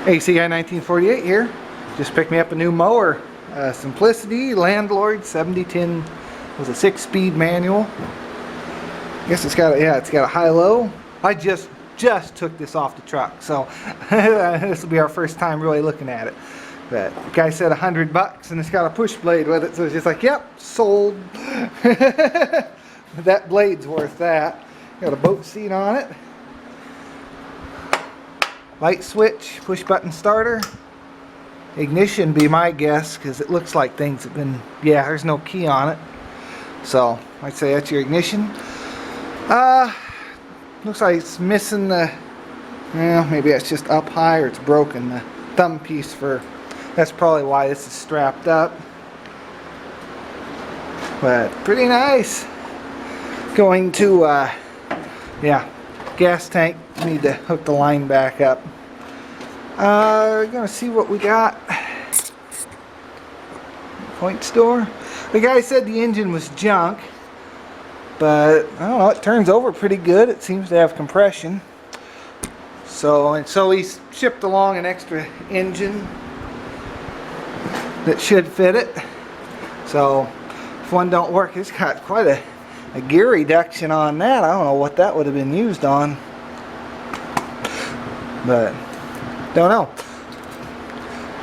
ACI 1948 here. Just picked me up a new mower. Simplicity Landlord 7010. Was a 6-speed manual. I guess it's got a high-low. I just took this off the truck, so this will be our first time really looking at it. But the guy said $100 and it's got a push blade with it, so it's just like, yep, sold. That blade's worth that. Got a boat seat on it. Light switch, push button starter. Ignition be my guess, because it looks like things have been, yeah, there's no key on it. So I'd say that's your ignition. Looks like it's missing the, well, maybe that's just up high or it's broken. The thumb piece for, that's probably why this is strapped up. But pretty nice. Going to, yeah, gas tank. Need to hook the line back up. We're gonna see what we got. Point store. The guy said the engine was junk, but I don't know, it turns over pretty good. It seems to have compression. So he's shipped along an extra engine that should fit it. So if one don't work, it's got quite a gear reduction on that. I don't know what that would have been used on, but don't know.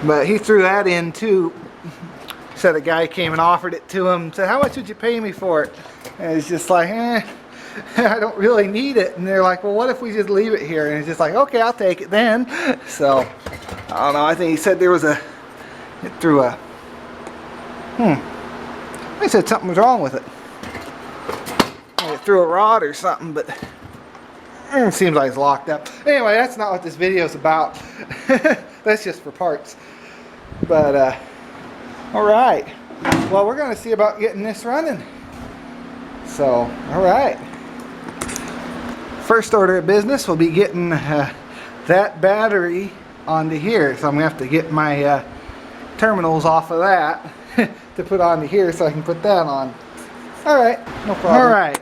But he threw that in too. Said a guy came and offered it to him. Said, how much would you pay me for it? And he's just like, I don't really need it. And they're like, well, what if we just leave it here? And he's just like, okay, I'll take it then. So I don't know. I think he said there was it threw a, he said something was wrong with it. It threw a rod or something, but it seems like it's locked up. Anyway, that's not what this video is about. That's just for parts. But alright, well, we're going to see about getting this running. So, alright. First order of business will be getting that battery onto here. So I'm going to have to get my terminals off of that to put onto here so I can put that on. Alright, no problem. Alright,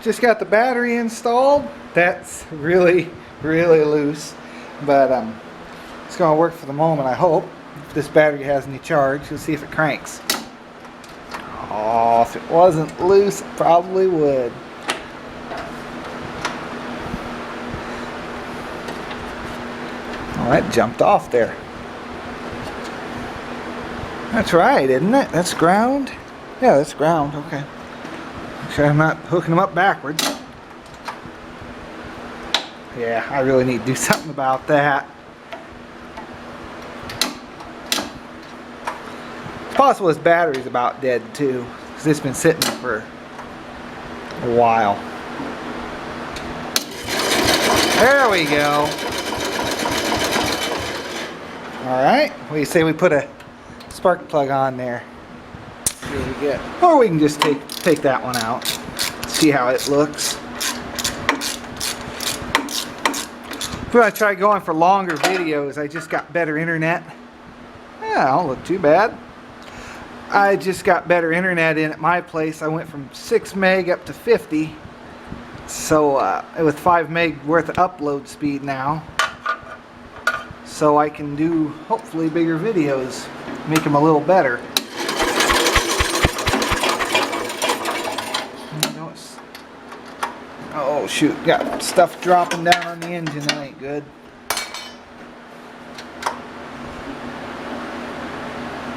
just got the battery installed. That's really, really loose. But it's going to work for the moment, I hope. If this battery has any charge, we'll see if it cranks. Oh, if it wasn't loose, it probably would. Oh, that jumped off there. That's right, isn't it? That's ground? Yeah, that's ground, okay. Make sure I'm not hooking them up backwards. Yeah, I really need to do something about that. It's possible this battery's about dead too, because it's been sitting for a while. There we go. Alright, what do you say we put a spark plug on there? See what we get. Or we can just take that one out. See how it looks. If we want to try going for longer videos, I just got better internet. Yeah, don't look too bad. I just got better internet in at my place. I went from 6 meg up to 50. So with 5 meg worth of upload speed now. So I can do hopefully bigger videos. Make them a little better. Oh shoot, got stuff dropping down on the engine. That ain't good.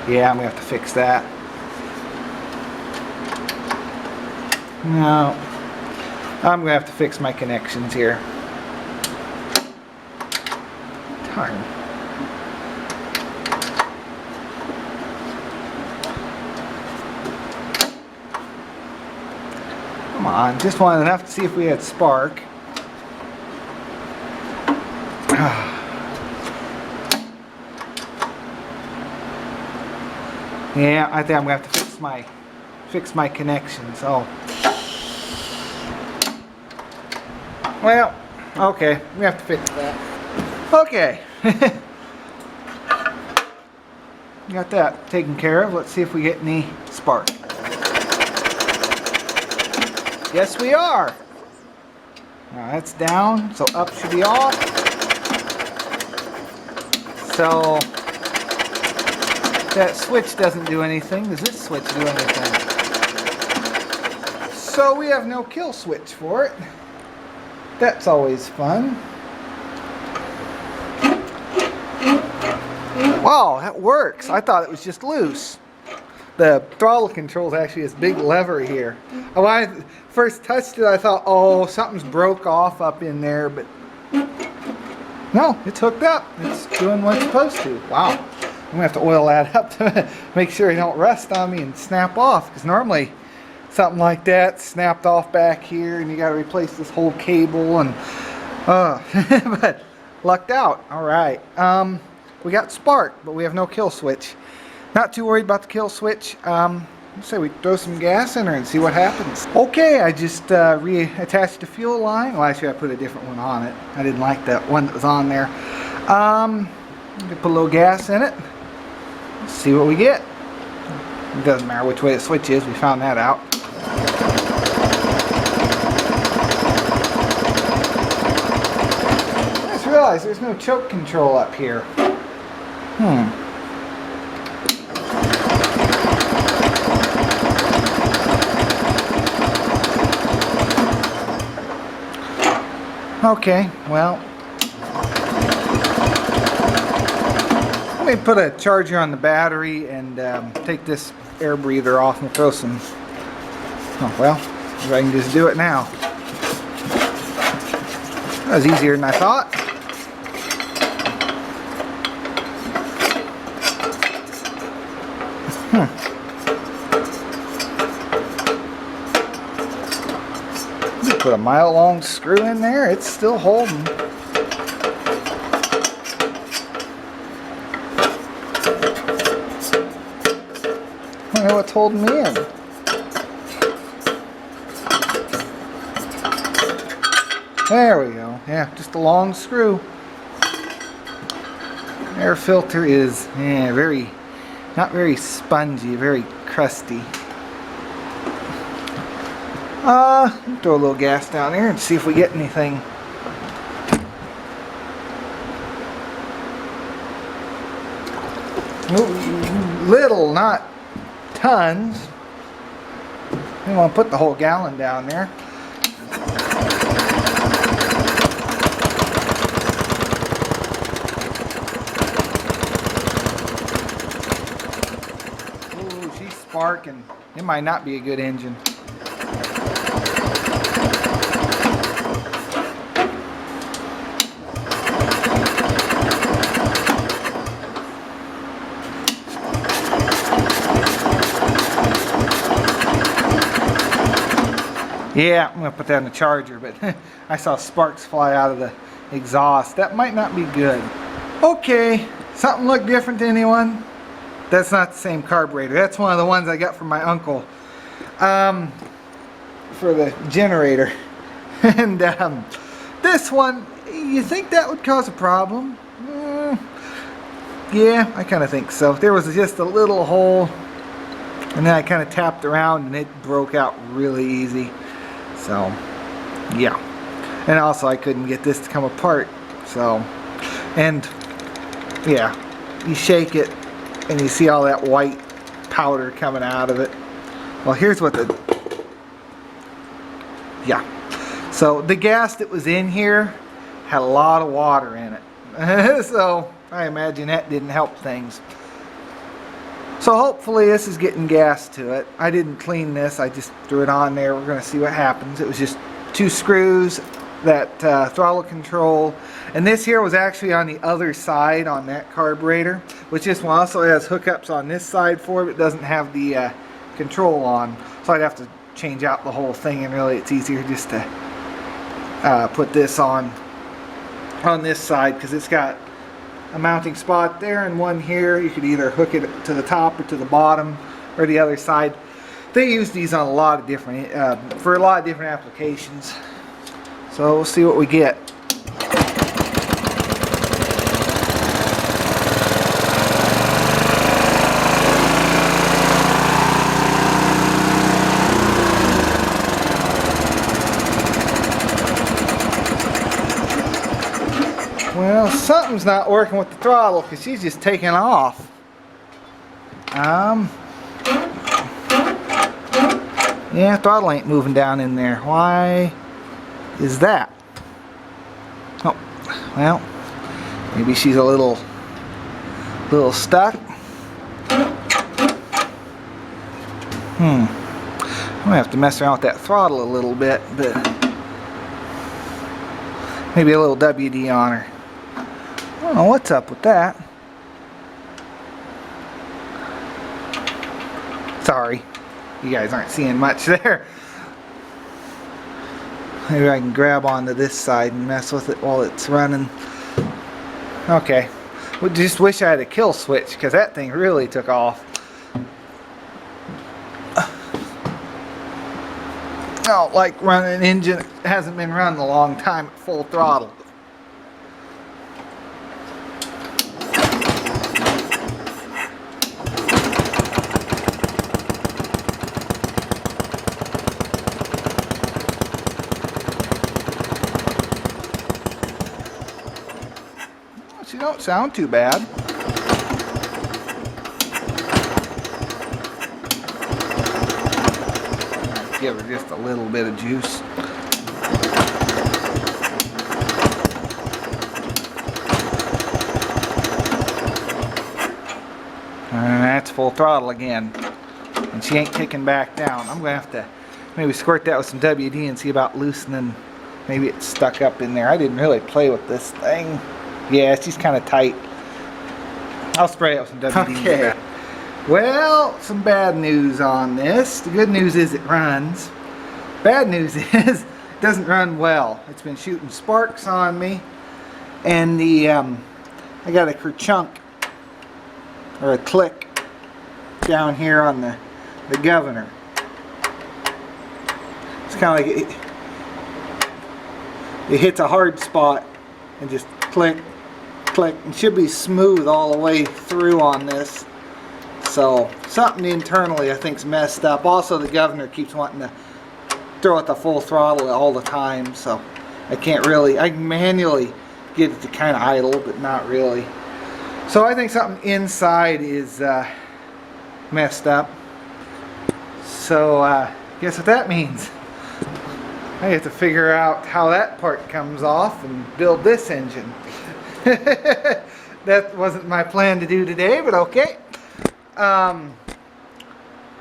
Yeah, I'm gonna have to fix that. No, I'm gonna have to fix my connections here. Darn. Come on, just wanted enough to see if we had spark. Yeah, I think I'm gonna have to fix my connections. Oh. Well, okay, we have to fix that. Okay. Got that taken care of. Let's see if we get any spark. Yes, we are. Now that's down, so up should be off. So that switch doesn't do anything. Does this switch do anything? So we have no kill switch for it. That's always fun. Wow, that works. I thought it was just loose. The throttle control is actually this big lever here. When I first touched it, I thought, oh, something's broke off up in there, but no, it's hooked up. It's doing what it's supposed to. Wow. I'm gonna have to oil that up to make sure it don't rust on me and snap off, because normally something like that snapped off back here and you got to replace this whole cable and but lucked out. All right, we got spark, but we have no kill switch. Not too worried about the kill switch. Let's say we throw some gas in her and see what happens. Okay, I just reattached the fuel line. Well, actually I put a different one on it. I didn't like that one that was on there. Put a little gas in it. Let's see what we get. It doesn't matter which way the switch is, we found that out. I just realized there's no choke control up here. Okay, well, let me put a charger on the battery and take this air breather off and throw some. Oh, well, maybe I can just do it now. That was easier than I thought. Put a mile-long screw in there. It's still holding. I don't know what's holding me in. There we go. Yeah, just a long screw. Air filter is not very spongy, very crusty. Throw a little gas down there and see if we get anything. Little, not tons. We want to put the whole gallon down there. Ooh, she's sparking. It might not be a good engine. Yeah, I'm going to put that in the charger, but I saw sparks fly out of the exhaust. That might not be good. Okay, something look different to anyone? That's not the same carburetor. That's one of the ones I got from my uncle for the generator. And this one, you think that would cause a problem? Yeah, I kind of think so. There was just a little hole, and then I kind of tapped around and it broke out really easy. So, yeah. And also I couldn't get this to come apart. So, and yeah, you shake it and you see all that white powder coming out of it. Well, here's what so the gas that was in here had a lot of water in it. So I imagine that didn't help things. So hopefully this is getting gas to it. I didn't clean this, I just threw it on there. We're going to see what happens. It was just 2 screws, that throttle control, and this here was actually on the other side on that carburetor, which this one also has hookups on this side for it, but doesn't have the control on. So I'd have to change out the whole thing, and really it's easier just to put this on this side, because it's got a mounting spot there and one here. You could either hook it to the top or to the bottom or the other side. They use these on a lot of different for a lot of different applications. So we'll see what we get. Well, something's something's not working with the throttle because she's just taking off. Yeah, throttle ain't moving down in there. Why is that? Oh, well, maybe she's a little stuck. I'm gonna have to mess around with that throttle a little bit, but maybe a little WD on her. I don't know what's up with that. Sorry, you guys aren't seeing much there. Maybe I can grab onto this side and mess with it while it's running. Okay, well, just wish I had a kill switch because that thing really took off. I don't like running an engine that hasn't been run in a long time at full throttle. She don't sound too bad. Give her just a little bit of juice. And that's full throttle again. And she ain't kicking back down. I'm going to have to maybe squirt that with some WD and see about loosening. Maybe it's stuck up in there. I didn't really play with this thing. Yeah, she's kind of tight. I'll spray it with some WD. Okay. Well, some bad news on this. The good news is it runs. Bad news is it doesn't run well. It's been shooting sparks on me, and I got a kerchunk or a click down here on the governor. It's kind of like it hits a hard spot and just click, click. It should be smooth all the way through on this. So something internally I think's messed up. Also, the governor keeps wanting to throw it the full throttle all the time, so I can't really. I can manually get it to kind of idle, but not really. So I think something inside is messed up. So guess what that means? I have to figure out how that part comes off and build this engine. That wasn't my plan to do today, but okay.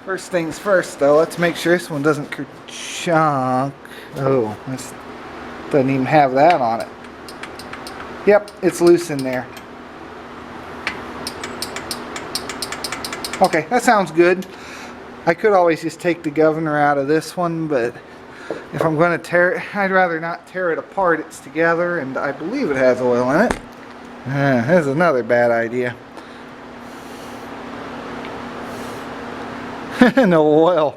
First things first, though, let's make sure this one doesn't kerchunk. Oh, this doesn't even have that on it. Yep, it's loose in there. Okay, that sounds good. I could always just take the governor out of this one, but if I'm going to tear it, I'd rather not tear it apart. It's together, and I believe it has oil in it. This is another bad idea. No oil.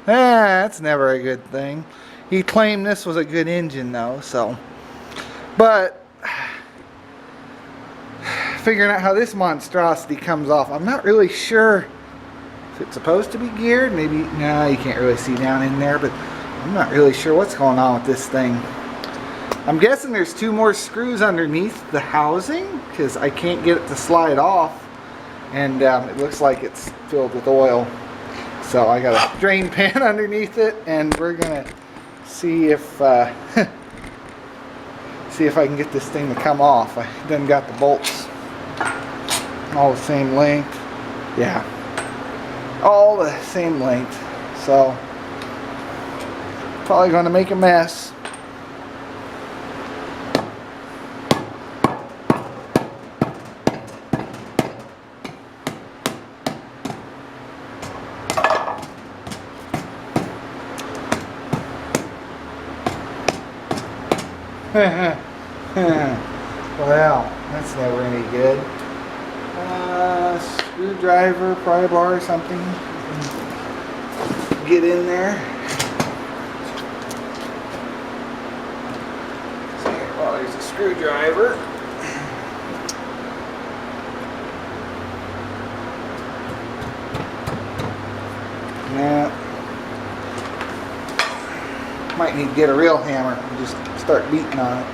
That's never a good thing. He claimed this was a good engine, though, so. But figuring out how this monstrosity comes off, I'm not really sure if it's supposed to be geared. Maybe, no, you can't really see down in there, but I'm not really sure what's going on with this thing. I'm guessing there's 2 more screws underneath the housing because I can't get it to slide off, and it looks like it's filled with oil. So I got a drain pan underneath it, and we're gonna see if see if I can get this thing to come off. I done got the bolts all the same length. Yeah, all the same length. So probably gonna make a mess. Well, that's never any good. Screwdriver, pry bar, or something. Get in there. Well, there's a screwdriver. Now, might need to get a real hammer and just start beating on it.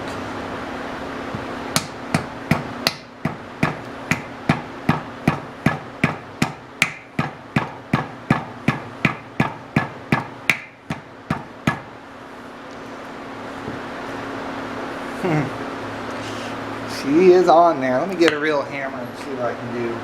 She is on there. Let me get a real hammer and see what I can do.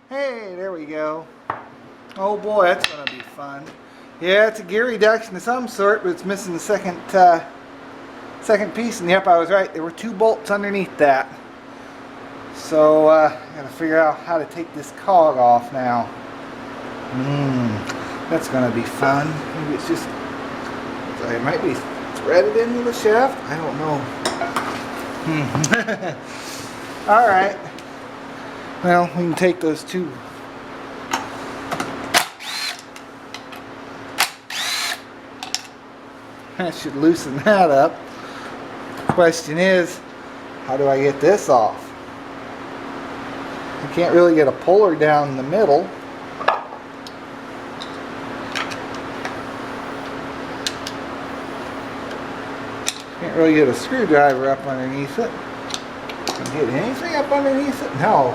Hey, there we go. Oh boy, that's going to be fun. Yeah, it's a gear reduction of some sort, but it's missing the second piece. And yep, I was right. There were 2 bolts underneath that. So I got to figure out how to take this cog off now. That's going to be fun. Maybe it's just, it might be threaded into the shaft. I don't know. All right. Well, we can take those 2. That should loosen that up. Question is, how do I get this off? I can't really get a puller down in the middle. Can't really get a screwdriver up underneath it. Can I get anything up underneath it? No.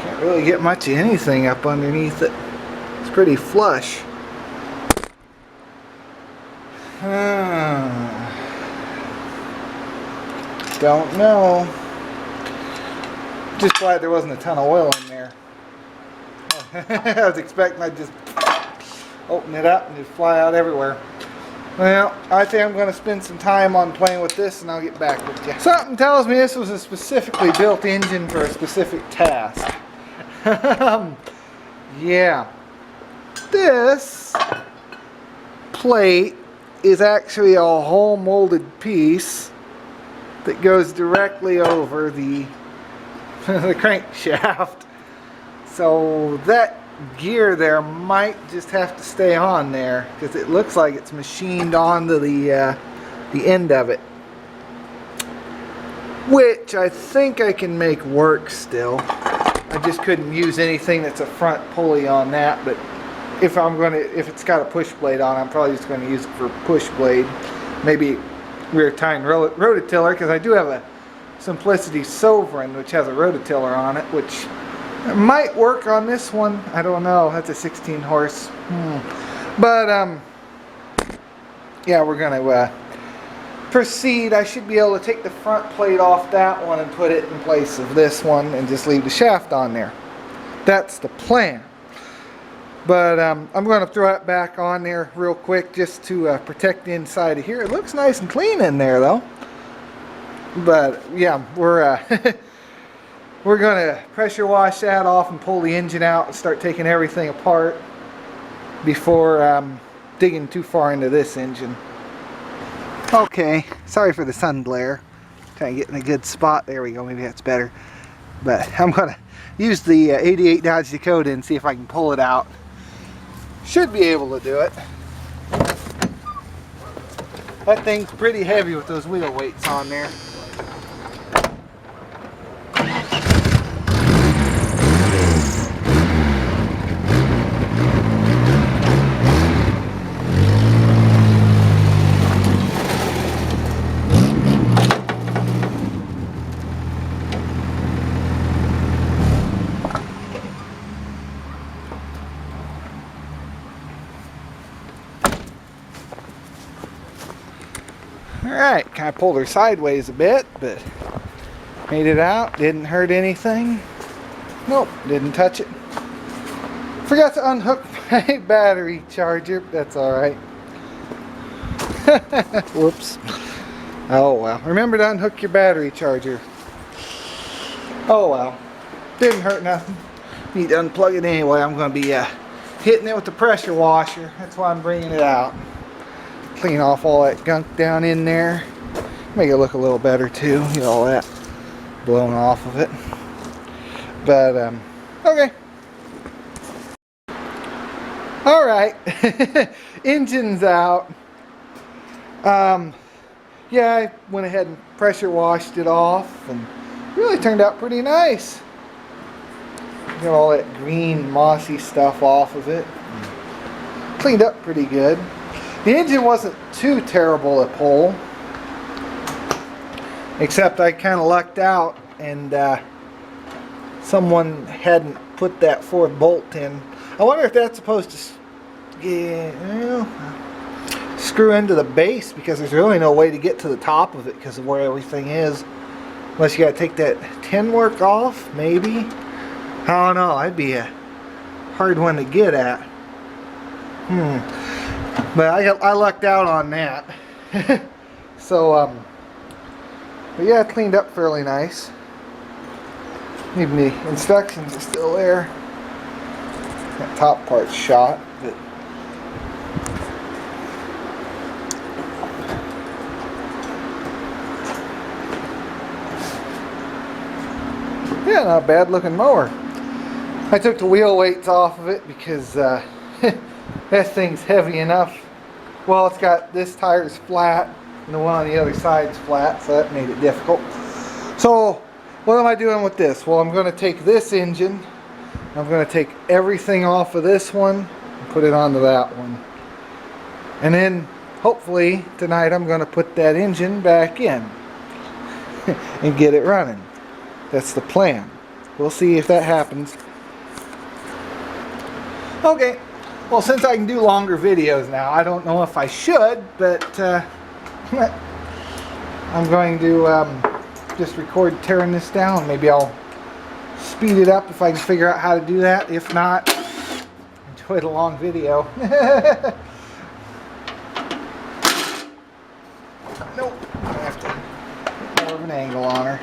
Can't really get much of anything up underneath it. It's pretty flush. Don't know. Just glad there wasn't a ton of oil in there. I was expecting I'd just open it up and it'd fly out everywhere. Well, I think I'm going to spend some time on playing with this and I'll get back with you. Something tells me this was a specifically built engine for a specific task. Yeah. This plate is actually a hole molded piece that goes directly over the the crankshaft. So that gear there might just have to stay on there because it looks like it's machined onto the end of it, which I think I can make work still. I just couldn't use anything that's a front pulley on that, but if it's got a push blade on, I'm probably just going to use it for push blade. Maybe rear tine rototiller, because I do have a Simplicity Sovereign which has a rototiller on it, which might work on this one. I don't know. That's a 16 horse. But yeah, we're going to proceed. I should be able to take the front plate off that one and put it in place of this one and just leave the shaft on there. That's the plan. But I'm going to throw it back on there real quick just to protect the inside of here. It looks nice and clean in there though. But yeah, we're we're going to pressure wash that off and pull the engine out and start taking everything apart before digging too far into this engine. Okay, sorry for the sun glare. Trying to get in a good spot. There we go, maybe that's better. But I'm going to use the 88 Dodge Dakota and see if I can pull it out. Should be able to do it. That thing's pretty heavy with those wheel weights on there. Alright, kind of pulled her sideways a bit, but made it out. Didn't hurt anything. Nope, didn't touch it. Forgot to unhook my battery charger. That's alright. Whoops. Oh well. Remember to unhook your battery charger. Oh well. Didn't hurt nothing. Need to unplug it anyway. I'm going to be hitting it with the pressure washer. That's why I'm bringing it out. Clean off all that gunk down in there. Make it look a little better too. Get all that blown off of it. But, okay. Alright. Engine's out. yeah, I went ahead and pressure washed it off, and really turned out pretty nice. Got all that green mossy stuff off of it. Cleaned up pretty good. The engine wasn't too terrible to pull, except I kind of lucked out and someone hadn't put that fourth bolt in. I wonder if that's supposed to screw into the base, because there's really no way to get to the top of it because of where everything is. Unless you got to take that tin work off, maybe. I don't know. That'd be a hard one to get at. But I lucked out on that. So, but yeah, it cleaned up fairly nice. Even the instructions are still there. That top part's shot, but yeah, not a bad looking mower. I took the wheel weights off of it because that thing's heavy enough. Well, it's got this tire's flat and the one on the other side's flat, so that made it difficult. So what am I doing with this? Well, I'm going to take this engine, I'm going to take everything off of this one and put it onto that one. And then hopefully tonight I'm going to put that engine back in and get it running. That's the plan. We'll see if that happens. Okay, well, since I can do longer videos now, I don't know if I should, but I'm going to just record tearing this down. Maybe I'll speed it up if I can figure out how to do that. If not, enjoy the long video. Nope, I have to put more of an angle on her.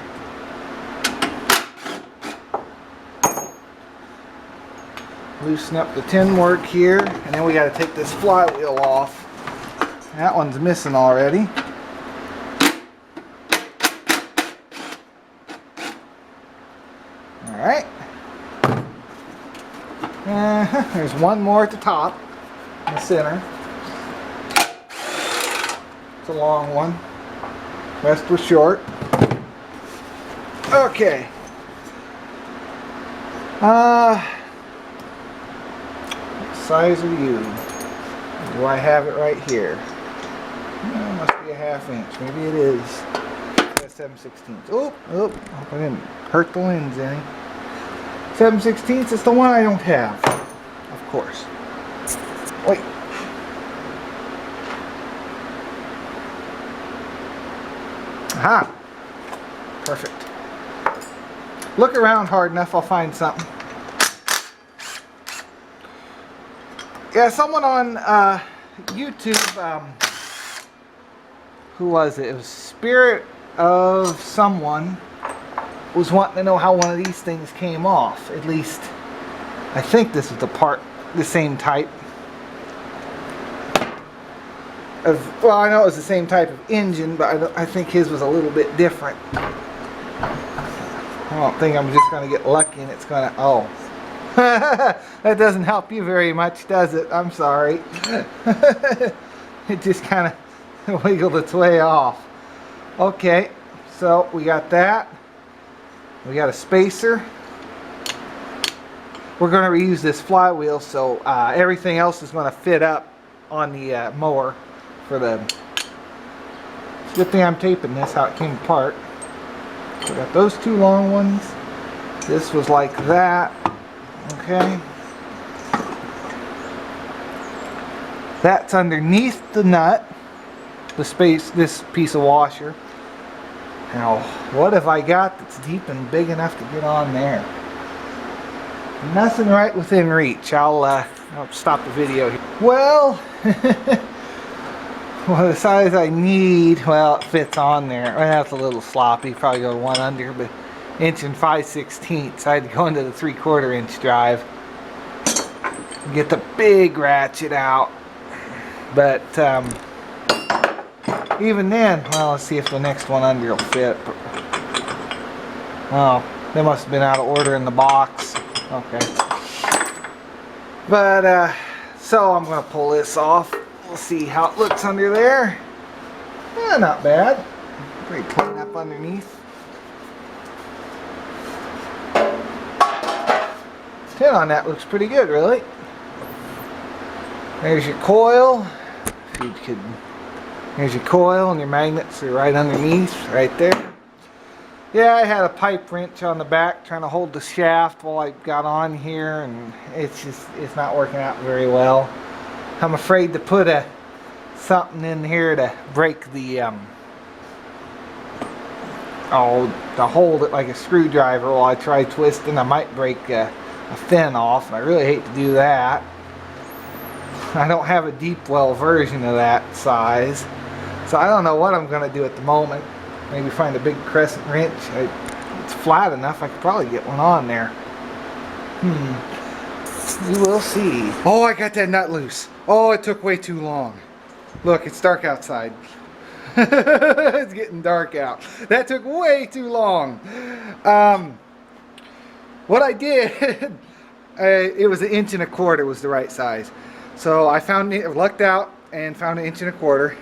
Loosen up the tin work here, and then we got to take this flywheel off. That one's missing already. Alright. There's one more at the top, in the center. It's a long one. Rest was short. Okay. Size are you? Do I have it right here? It must be a 1/2 inch. Maybe it is. That's 7/16. Oh, hope I didn't hurt the lens any. 7/16 is the one I don't have. Of course. Wait. Aha! Perfect. Look around hard enough, I'll find something. Yeah, someone on YouTube, who was it? It was Spirit of someone, was wanting to know how one of these things came off. At least, I think this is the same type. Well, I know it was the same type of engine, but I think his was a little bit different. I don't think I'm just going to get lucky and it's going to... Oh. That doesn't help you very much, does it? I'm sorry. It just kind of wiggled its way off. Okay, so we got that. We got a spacer. We're going to reuse this flywheel, so everything else is going to fit up on the mower for the... It's a good thing I'm taping this, how it came apart. We got those two long ones. This was like that. Okay. That's underneath the nut. This piece of washer. Now, what have I got that's deep and big enough to get on there? Nothing right within reach. I'll stop the video here. Well, well, the size I need, well, it fits on there. Well, that's a little sloppy. Probably go one under, but 1 5/16 inches. I had to go into the 3/4 inch drive. Get the big ratchet out. But even then, well, let's see if the next one under will fit. Oh, they must have been out of order in the box. Okay. But so I'm going to pull this off. We'll see how it looks under there. Not bad. Pretty clean up underneath. 10 on that looks pretty good, really. There's your coil. If you could, there's your coil, and your magnets are right underneath, right there. Yeah, I had a pipe wrench on the back trying to hold the shaft while I got on here, and it's not working out very well. I'm afraid to put something in here to break the to hold it like a screwdriver while I try twisting. I might break a fin off, and I really hate to do that. I don't have a deep well version of that size, so I don't know what I'm going to do at the moment. Maybe find a big crescent wrench. It's flat enough, I could probably get one on there. We will see. Oh, I got that nut loose. Oh, it took way too long. Look, it's dark outside. It's getting dark out. That took way too long. What I did, it was 1 1/4 was the right size. So I lucked out and found 1 1/4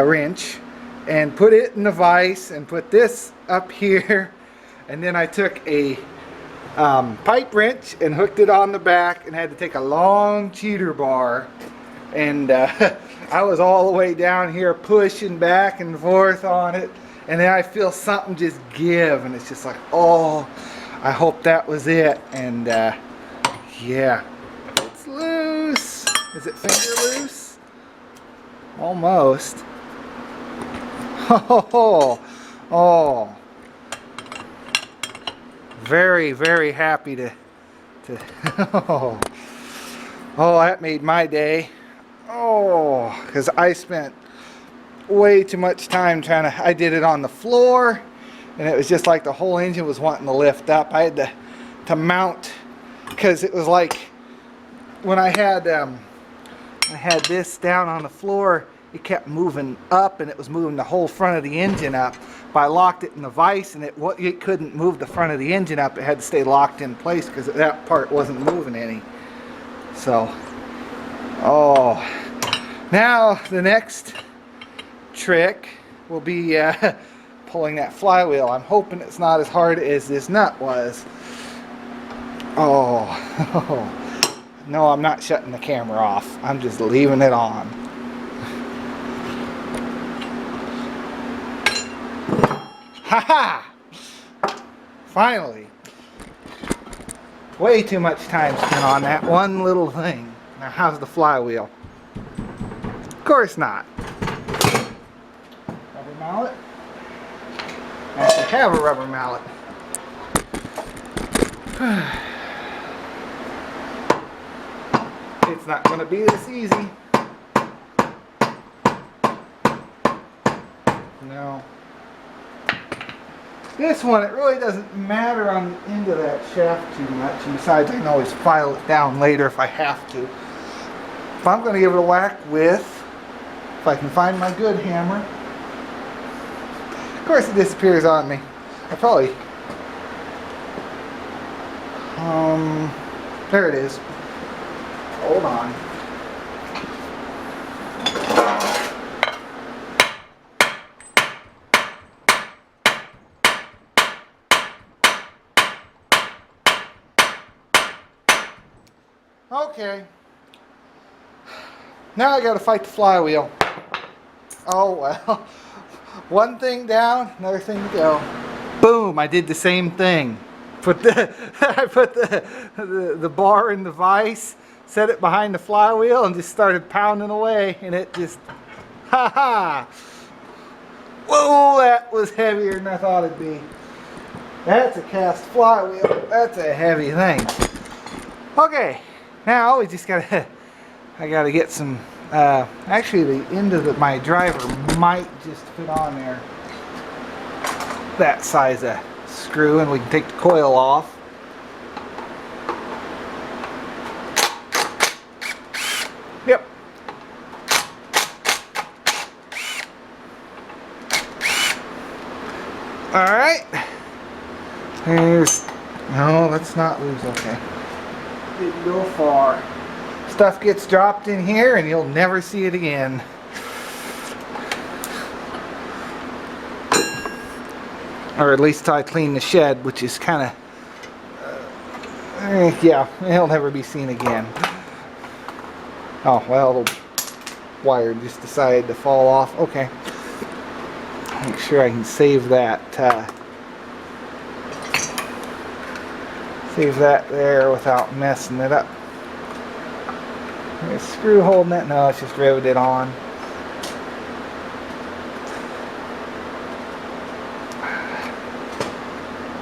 wrench, and put it in the vise and put this up here, and then I took a pipe wrench and hooked it on the back, and had to take a long cheater bar, and I was all the way down here pushing back and forth on it, and then I feel something just give, and it's just like, oh, I hope that was it. And yeah, it's loose. Is it finger loose? Almost. Oh, very, very happy to oh, that made my day. Oh, because I spent way too much time I did it on the floor, and it was just like the whole engine was wanting to lift up. I had to mount, because it was like when I had this down on the floor, it kept moving up, and it was moving the whole front of the engine up. But I locked it in the vise, and it couldn't move the front of the engine up. It had to stay locked in place because that part wasn't moving any. So, oh, now the next trick will be pulling that flywheel. I'm hoping it's not as hard as this nut was. Oh, no, I'm not shutting the camera off. I'm just leaving it on. Ha-ha! Finally. Way too much time spent on that one little thing. Now, how's the flywheel? Of course not. Rubber mallet? I actually have a rubber mallet. It's not going to be this easy. No. This one, it really doesn't matter on the end of that shaft too much. And besides, I can always file it down later if I have to. If I'm going to give it a whack with, if I can find my good hammer. Of course, it disappears on me. I probably... there it is. Hold on. Okay. Now I gotta fight the flywheel. Oh well. One thing down, another thing to go. Boom, I did the same thing. I put the bar in the vise, set it behind the flywheel, and just started pounding away, and it just, ha-ha! Whoa, that was heavier than I thought it'd be. That's a cast flywheel. That's a heavy thing. Okay, now we just I gotta get some, actually the end of my driver might just fit on there. That size of screw, and we can take the coil off. Yep. Alright. No, let's not lose, okay. Didn't go far. Stuff gets dropped in here and you'll never see it again. Or at least till I clean the shed, which is kind of, yeah, it'll never be seen again. Oh, well, the wire just decided to fall off. Okay. Make sure I can save that. Save that there without messing it up. There's a screw holding it. No, it's just riveted on.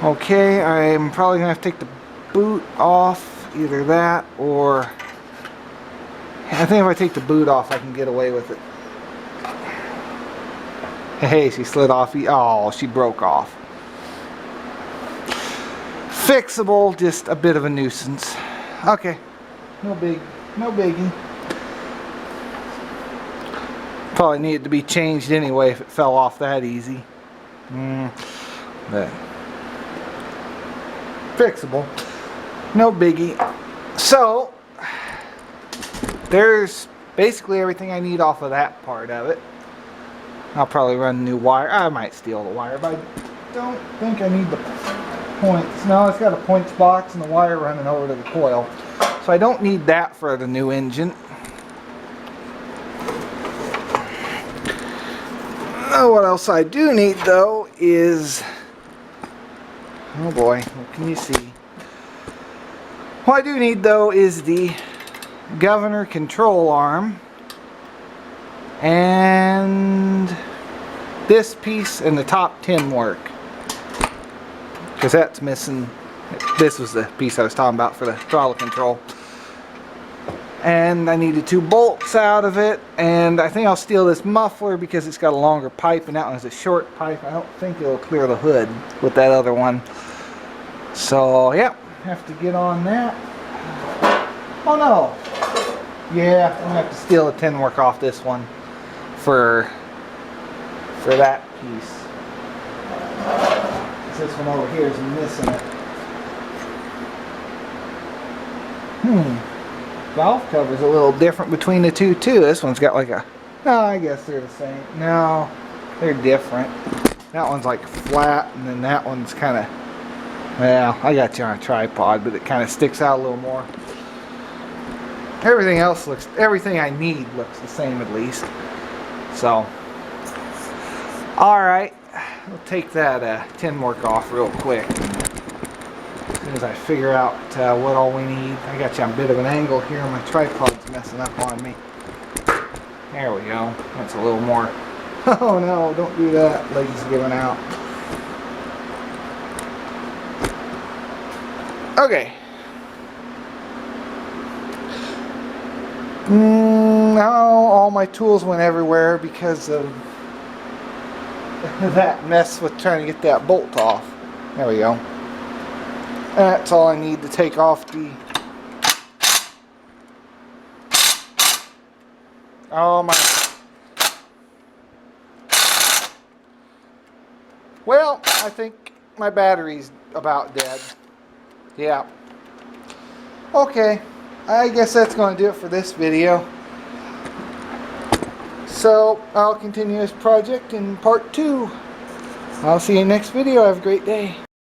Okay, I'm probably going to have to take the boot off. Either that or... I think if I take the boot off, I can get away with it. Hey, she slid off. Oh, she broke off. Fixable, just a bit of a nuisance. Okay, no biggie. Probably needed to be changed anyway if it fell off that easy. But fixable, no biggie. So there's basically everything I need off of that part of it. I'll probably run a new wire. I might steal the wire, but I don't think I need the points. No, it's got a points box and the wire running over to the coil. So I don't need that for the new engine. What else I do need though is... oh boy, what can you see? What I do need though is the governor control arm. And this piece and the top tin work, because that's missing. This was the piece I was talking about for the throttle control, and I needed 2 bolts out of it. And I think I'll steal this muffler because it's got a longer pipe and that one has a short pipe. I don't think it'll clear the hood with that other one. So yeah, have to get on that. Oh no, yeah, I'm gonna have to steal the tin work off this one for that piece. This one over here is missing it. Valve cover's a little different between the two too. This one's got like a... no, I guess they're the same. No, they're different. That one's like flat, and then that one's kind of... well, I got you on a tripod, but it kind of sticks out a little more. Everything else looks... everything I need looks the same at least. So, alright, we'll take that tin work off real quick. As soon as I figure out what all we need. I got you on a bit of an angle here. My tripod's messing up on me. There we go. That's a little more. Oh no, don't do that. Legs giving out. Okay. Now all my tools went everywhere because of that mess with trying to get that bolt off. There we go. That's all I need to take off the... oh my... well, I think my battery's about dead. Yeah. Okay. I guess that's going to do it for this video. So, I'll continue this project in part 2. I'll see you next video. Have a great day.